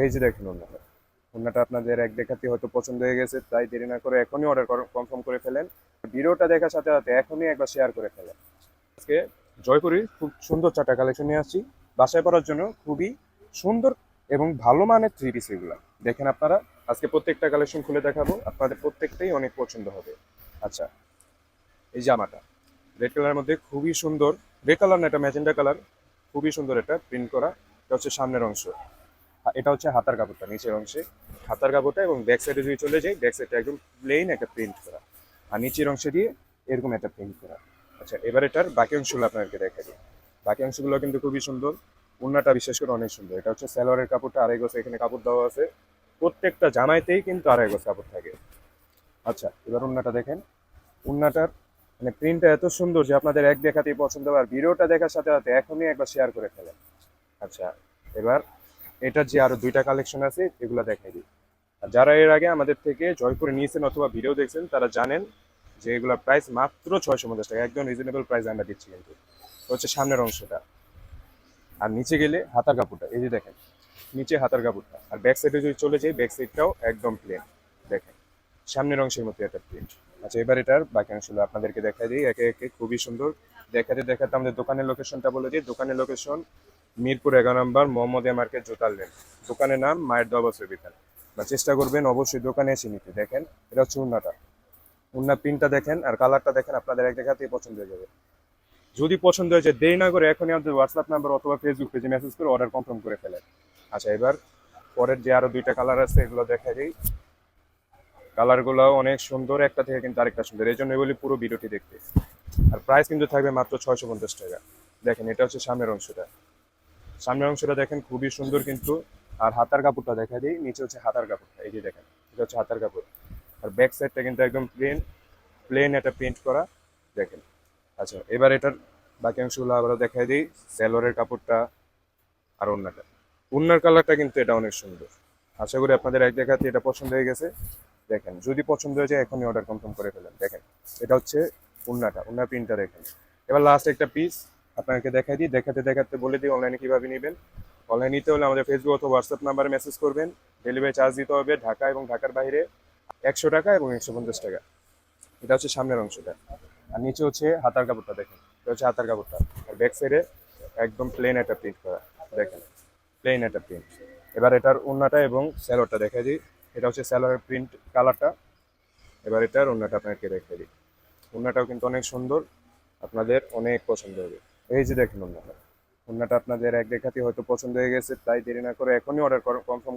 এই যে দেখুন ওন্নাটা, ওন্নাটা আপনাদের এক দেখাতে হয়তো পছন্দ হয়ে গেছে, তাই দেরি না করে এখনই অর্ডার কনফার্ম করে ফেলেন। ভিডিওটা দেখার সাথে সাথে এখনই একবার শেয়ার করে ফেলেন। আজকে জয়পুরীর খুব সুন্দর চারটা কালেকশন নিয়ে আসছি বাসায় পরার জন্য, খুবই সুন্দর এবং ভালো মানের থ্রি পিস এগুলা। দেখেন আপনারা, আজকে প্রত্যেকটা কালেকশন খুলে দেখাবো, আপনাদের প্রত্যেকটাই অনেক পছন্দ হবে। আচ্ছা, এই জামাটা রেড কালারের মধ্যে খুবই সুন্দর, রেড কালার না, এটা ম্যাজেন্ডা কালার, খুবই সুন্দর, এটা প্রিন্ট করা। এটা হচ্ছে সামনের অংশ, এটা হচ্ছে হাতার কাপড়টা, নিচের অংশে হাতার কাপড়টা, এবং ব্যাক সাইডে যদি চলে যাই, ব্যাক সাইডটা একদম প্লেন একটা প্রিন্ট করা, আর নিচের অংশে দিয়ে এরকম একটা প্রিন্ট করা। আচ্ছা, এবার এটার বাকি অংশগুলো আপনাদেরকে দেখা দিই। বাকি অংশগুলো কিন্তু খুবই সুন্দর। উন্নাটা বিশেষ করে অনেক সুন্দর। এটা হচ্ছে সালোয়ারের কাপড়টা, আড়াই গজ এখানে কাপড় দেওয়া আছে। প্রত্যেকটা জামাইতেই কিন্তু আড়াই গজ কাপড় থাকে। আচ্ছা, এবার উন্নাটা দেখেন। উন্নাটার মানে প্রিন্টটা এত সুন্দর যে আপনাদের এক দেখাতেই পছন্দ হবে, আর ভিডিওটা দেখার সাথে সাথে এখনই একবার শেয়ার করে ফেলেন। আচ্ছা, এবার এটার যে আরো দুইটা কালেকশন আছে এগুলো দেখাই দিই। আর যারা এর আগে আমাদের থেকে জয়পুরে নিয়েছেন অথবা ভিডিও দেখছেন তারা জানেন যে এগুলোর প্রাইস মাত্র 650 টাকা, একদম রিজনেবল প্রাইস আমরা দিচ্ছি। কিন্তু তো হচ্ছে সামনের অংশটা, আর নিচে গেলে হাতার কাপড়টা, এই যে দেখেন নিচে হাতার কাপড়টা, আর ব্যাক সাইডে যদি চলে যাই ব্যাক সাইডটাও একদম প্লেন। দেখেন সামনের অংশের মতো একটা প্রিন্ট। আচ্ছা, এবার এটার বাকি অংশগুলো আপনাদেরকে দেখাই দিই একে একে, খুবই সুন্দর। দেখাতে দেখাতে আমাদের দোকানের লোকেশনটা বলে দিই। দোকানের লোকেশন মিরপুর 11 নম্বর মোহাম্মদিয়া মার্কেট, জোতার লেন। দোকানের নাম মায়ের দোয়া বছর বিতান। বা চেষ্টা করবেন অবশ্যই দোকানে এসে নিতে। দেখেন এটা হচ্ছে উন্নাটা, উন্না প্রিন্টটা দেখেন আর কালারটা দেখেন, আপনাদের এক দেখাতেই পছন্দ হয়ে যাবে। যদি পছন্দ হয়েছে দেরি না করে এখনই আমাদের হোয়াটসঅ্যাপ নাম্বার অথবা ফেসবুক পেজে মেসেজ করে অর্ডার কনফার্ম করে ফেলেন। আচ্ছা, এবার পরের যে আরো দুইটা কালার আছে এগুলো দেখা দিই। কালারগুলো অনেক সুন্দর, একটা থেকে কিন্তু আরেকটা সুন্দর, এই জন্য বলি পুরো ভিডিওটি দেখতে। আর প্রাইস কিন্তু থাকবে মাত্র 650 টাকা। দেখেন এটা হচ্ছে সামনের অংশটা, সামনের অংশটা দেখেন খুবই সুন্দর কিন্তু। আর হাতার কাপড়টা দেখা দিই, নিচে হচ্ছে হাতার কাপড়টা, এই যে দেখেন এটা হচ্ছে হাতার কাপড়। আর ব্যাক সাইডটা কিন্তু একদম প্লেন, প্লেন একটা প্রিন্ট করা। দেখেন। আচ্ছা, এবার এটার বাকি অংশগুলো আবারও দেখাই দিই। সালোয়ারের কাপড়টা আর ওড়নাটা, ওড়নার কালারটা কিন্তু এটা অনেক সুন্দর। আশা করি আপনাদের এক দেখাতে এটা পছন্দ হয়ে গেছে। দেখেন যদি পছন্দ হয়ে যায় এখনই অর্ডার কনফার্ম করে ফেলেন। দেখেন এটা হচ্ছে ওড়নাটা, ওড়নার প্রিন্টটা দেখেন। এবার লাস্ট একটা পিস আপনাকে দেখাই দিই, দেখাতে দেখাতে বলে দিই অনলাইনে কিভাবে নেবেন। অনলাইন নিতে হলে আমাদের ফেসবুক অথবা হোয়াটসঅ্যাপ নাম্বারে মেসেজ করবেন। ডেলিভারি চার্জ দিতে হবে ঢাকা এবং ঢাকার বাইরে 100 টাকা এবং 150 টাকা। এটা হচ্ছে সামনের অংশটা, আর নিচে হচ্ছে হাতার কাপড়টা। দেখেন এটা হচ্ছে হাতার কাপড়টা, আর ব্যাক সাইডে একদম প্লেন একটা প্রিন্ট করা। দেখেন প্লেন একটা প্রিন্ট। এবার এটার ওড়নাটা এবং স্যালোয়ারটা দেখা দিই। এটা হচ্ছে স্যালোয়ারের প্রিন্ট কালারটা। এবার এটার ওড়নাটা আপনাকে দেখে দিই। ওড়নাটাও কিন্তু অনেক সুন্দর, আপনাদের অনেক পছন্দ হবে। এই যে দেখেন ওড়নাটা, ওড়নাটা আপনাদের এক দেখাতে হয়তো পছন্দ হয়ে গেছে, তাই দেরি না করে এখনই অর্ডার কনফার্ম